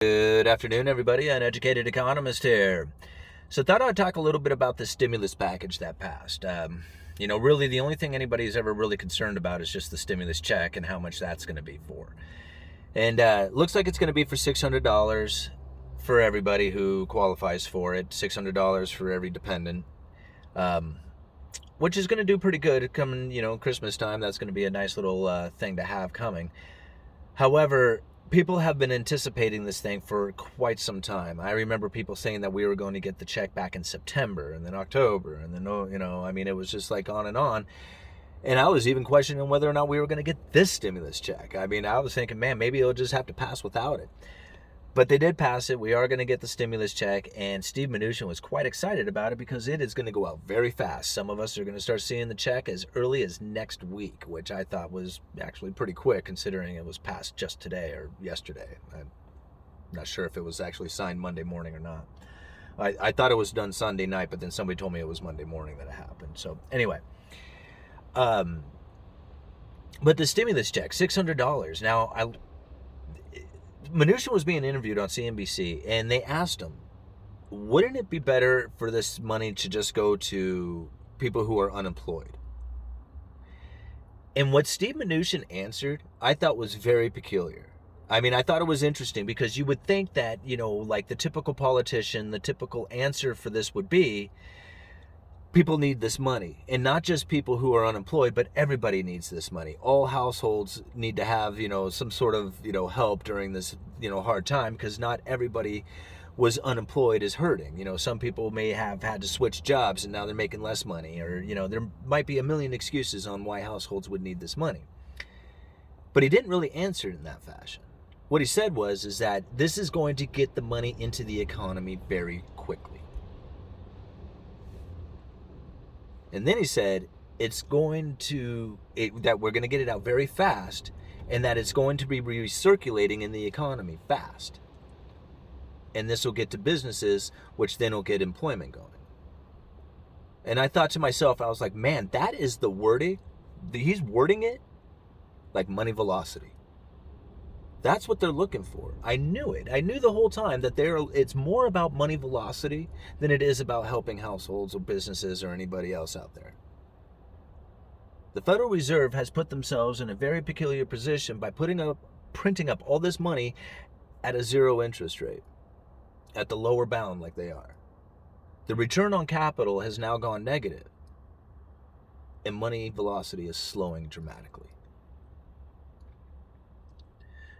Good afternoon, everybody. Uneducated Economist here. So, thought I'd talk a little bit about the stimulus package that passed. Really, the only thing anybody's ever really concerned about is just the stimulus check and how much that's going to be for. And looks like it's going to be for $600 for everybody who qualifies for it. $600 for every dependent, which is going to do pretty good coming. Christmas time. That's going to be a nice little thing to have coming. However, people have been anticipating this thing for quite some time. I remember people saying that we were going to get the check back in September and then October and then, it was just like on and on. And I was even questioning whether or not we were going to get this stimulus check. I was thinking, man, maybe it'll just have to pass without it. But they did pass it. We are going to get the stimulus check, and Steve Mnuchin was quite excited about it because it is going to go out very fast. Some of us are going to start seeing the check as early as next week, which I thought was actually pretty quick considering it was passed just today or yesterday. I'm not sure if it was actually signed Monday morning or not. I thought it was done Sunday night, but then somebody told me it was Monday morning that it happened. So anyway, but the stimulus check, $600. Now, Mnuchin was being interviewed on CNBC, and they asked him, wouldn't it be better for this money to just go to people who are unemployed? And what Steve Mnuchin answered, I thought was very peculiar. I thought it was interesting because you would think that, like the typical politician, the typical answer for this would be, people need this money, and not just people who are unemployed, but everybody needs this money. All households need to have, some sort of, help during this, hard time, because not everybody was unemployed is hurting. Some people may have had to switch jobs and now they're making less money, or, there might be a million excuses on why households would need this money. But he didn't really answer it in that fashion. What he said is that this is going to get the money into the economy very quickly. And then he said that we're going to get it out very fast, and that it's going to be recirculating in the economy fast. And this will get to businesses, which then will get employment going. And I thought to myself, I was like, man, that is the wording. He's wording it like money velocity. That's what they're looking for. I knew it. I knew the whole time that it's more about money velocity than it is about helping households or businesses or anybody else out there. The Federal Reserve has put themselves in a very peculiar position by printing up all this money at a zero interest rate, at the lower bound like they are. The return on capital has now gone negative, and money velocity is slowing dramatically.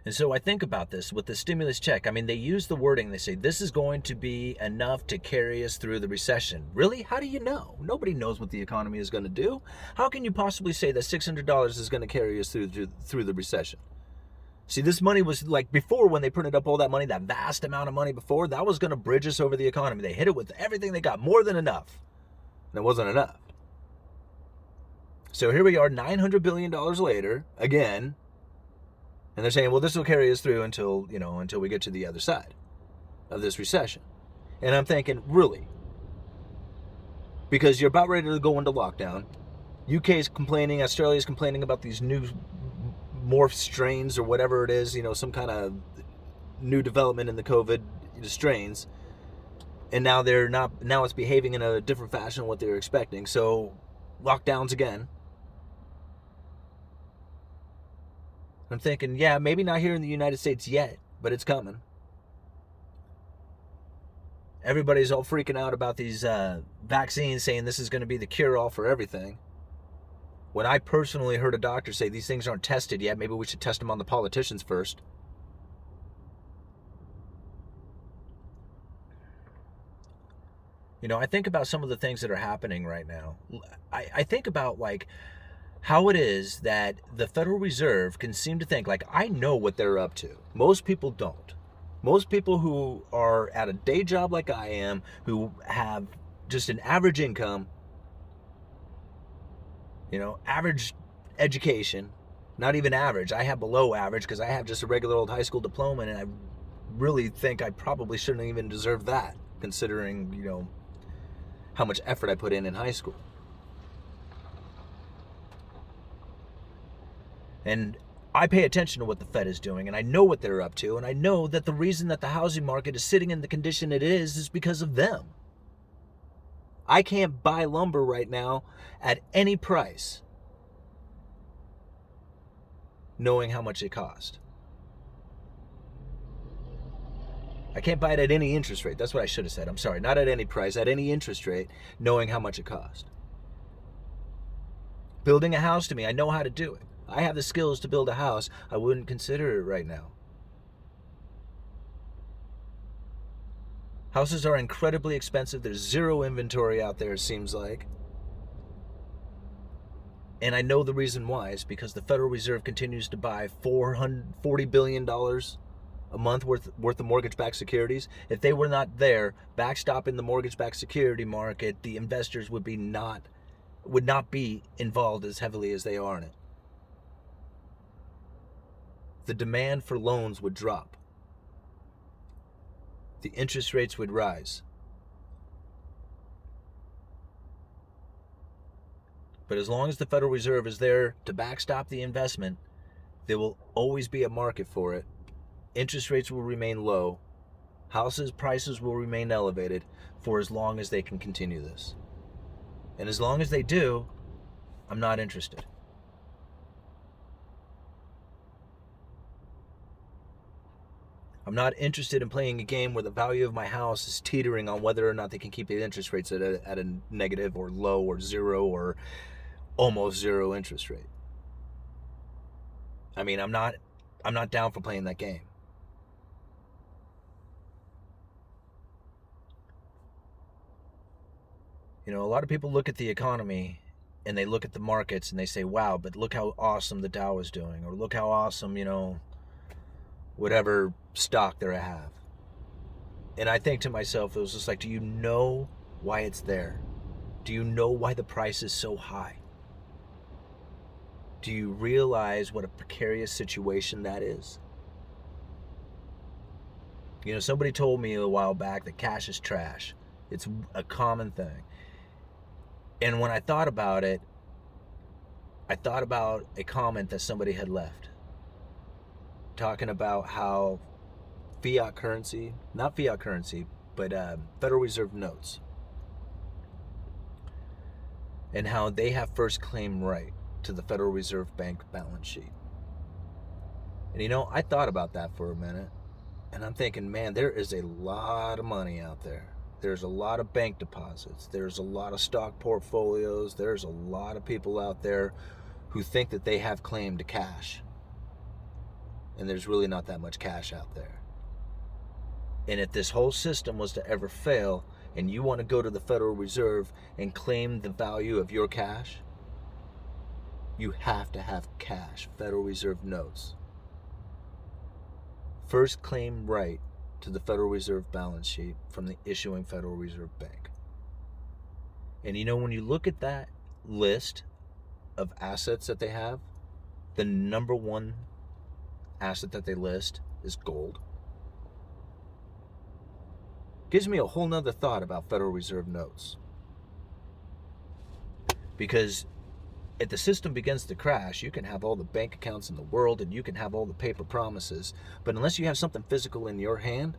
And so I think about this with the stimulus check. They use the wording. They say, this is going to be enough to carry us through the recession. Really? How do you know? Nobody knows what the economy is going to do. How can you possibly say that $600 is going to carry us through the recession? See, this money was like before, when they printed up all that money, that vast amount of money before, that was going to bridge us over the economy. They hit it with everything they got, more than enough. And it wasn't enough. So here we are, $900 billion later, again. And they're saying, well, this will carry us through until we get to the other side of this recession. And I'm thinking, really? Because you're about ready to go into lockdown. UK's complaining, Australia's complaining about these new morph strains or whatever it is, some kind of new development in the COVID strains. And now now it's behaving in a different fashion than what they were expecting. So lockdowns again. I'm thinking, yeah, maybe not here in the United States yet, but it's coming. Everybody's all freaking out about these vaccines, saying this is going to be the cure-all for everything. When I personally heard a doctor say these things aren't tested yet, maybe we should test them on the politicians first. I think about some of the things that are happening right now. I think about, like, how it is that the Federal Reserve can seem to think, like, I know what they're up to. Most people don't. Most people who are at a day job like I am, who have just an average income, average education, not even average. I have below average because I have just a regular old high school diploma, and I really think I probably shouldn't even deserve that, considering, how much effort I put in high school. And I pay attention to what the Fed is doing, and I know what they're up to, and I know that the reason that the housing market is sitting in the condition it is because of them. I can't buy lumber right now at any price knowing how much it cost. I can't buy it at any interest rate. That's what I should have said. I'm sorry. Not at any price, at any interest rate, knowing how much it cost. Building a house, to me, I know how to do it. I have the skills to build a house. I wouldn't consider it right now. Houses are incredibly expensive. There's zero inventory out there, it seems like. And I know the reason why is because the Federal Reserve continues to buy $440 billion a month worth of mortgage-backed securities. If they were not there backstopping the mortgage-backed security market, the investors would not be involved as heavily as they are in it. The demand for loans would drop. The interest rates would rise. But as long as the Federal Reserve is there to backstop the investment, there will always be a market for it. Interest rates will remain low. Houses' prices will remain elevated for as long as they can continue this. And as long as they do, I'm not interested. I'm not interested in playing a game where the value of my house is teetering on whether or not they can keep the interest rates at a negative or low or zero or almost zero interest rate. I mean, I'm not down for playing that game. You know, a lot of people look at the economy and they look at the markets and they say, wow, but look how awesome the Dow is doing, or look how awesome, whatever stock they have. And I think to myself, it was just like, do you know why it's there? Do you know why the price is so high? Do you realize what a precarious situation that is? Somebody told me a while back that cash is trash. It's a common thing. And when I thought about it, I thought about a comment that somebody had left, talking about how not fiat currency, but Federal Reserve notes, and how they have first claim right to the Federal Reserve Bank balance sheet. And I thought about that for a minute, and I'm thinking, man, there is a lot of money out there. There's a lot of bank deposits. There's a lot of stock portfolios. There's a lot of people out there who think that they have claim to cash. And there's really not that much cash out there. And if this whole system was to ever fail, and you want to go to the Federal Reserve and claim the value of your cash, you have to have cash, Federal Reserve notes. First claim right to the Federal Reserve balance sheet from the issuing Federal Reserve Bank. And when you look at that list of assets that they have, the number one asset that they list is gold. Gives me a whole nother thought about Federal Reserve notes. Because if the system begins to crash, you can have all the bank accounts in the world and you can have all the paper promises, but unless you have something physical in your hand,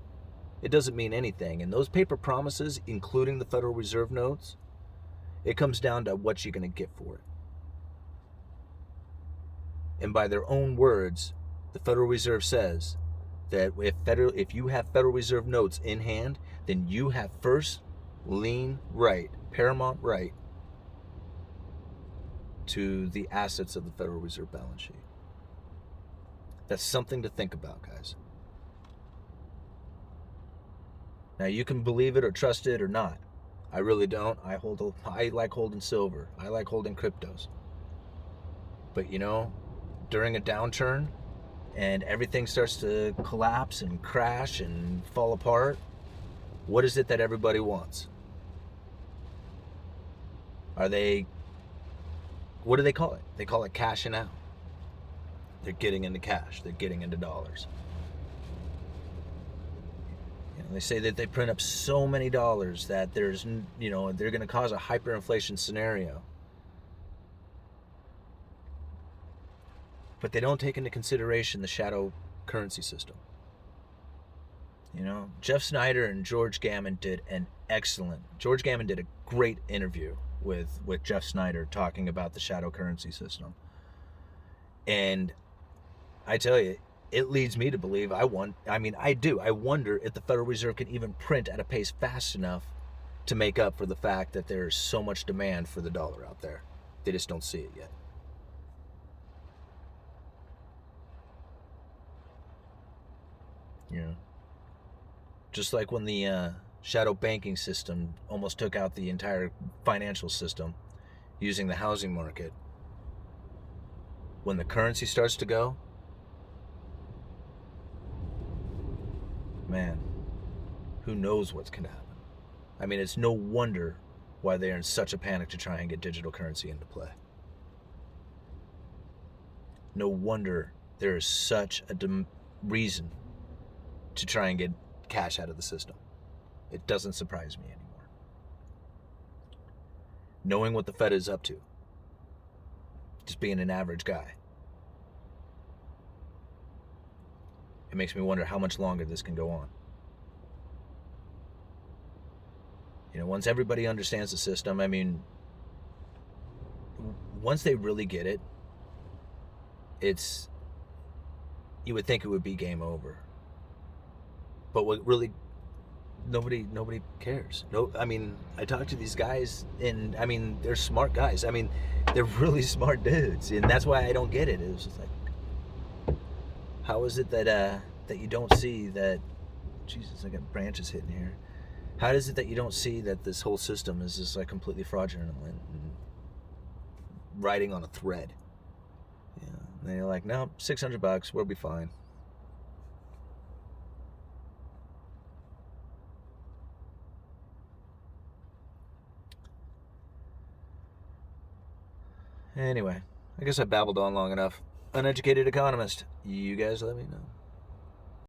it doesn't mean anything. And those paper promises, including the Federal Reserve notes, it comes down to what you're going to get for it. And by their own words, the Federal Reserve says that if you have Federal Reserve notes in hand, then you have first lien right, paramount right, to the assets of the Federal Reserve balance sheet. That's something to think about, guys. Now, you can believe it or trust it or not. I really don't. I like holding silver. I like holding cryptos. But during a downturn and everything starts to collapse and crash and fall apart, what is it that everybody wants? What do they call it? They call it cashing out. They're getting into cash. They're getting into dollars. They say that they print up so many dollars that they're going to cause a hyperinflation scenario. but they don't take into consideration the shadow currency system. You know, Jeff Snyder and George Gammon did George Gammon did a great interview with Jeff Snyder talking about the shadow currency system. And I tell you, it leads me to believe I wonder if the Federal Reserve can even print at a pace fast enough to make up for the fact that there's so much demand for the dollar out there. They just don't see it yet. Yeah. Just like when the shadow banking system almost took out the entire financial system using the housing market. When the currency starts to go, man, who knows what's going to happen. I mean, it's no wonder why they're in such a panic to try and get digital currency into play. No wonder there is such a reason to try and get cash out of the system. It doesn't surprise me anymore. Knowing what the Fed is up to, just being an average guy, it makes me wonder how much longer this can go on. You know, once everybody understands the system, I mean, once they really get it, you would think it would be game over. But what really, nobody cares. No, I mean, I talk to these guys, and I mean, they're smart guys. I mean, they're really smart dudes, and that's why I don't get it. It was just like, how is it that you don't see that? Jesus, I got branches hitting here. How is it that you don't see that this whole system is just like completely fraudulent and riding on a thread? Yeah, and you're like, no, $600, we'll be fine. Anyway, I guess I babbled on long enough. Uneducated Economist. You guys let me know.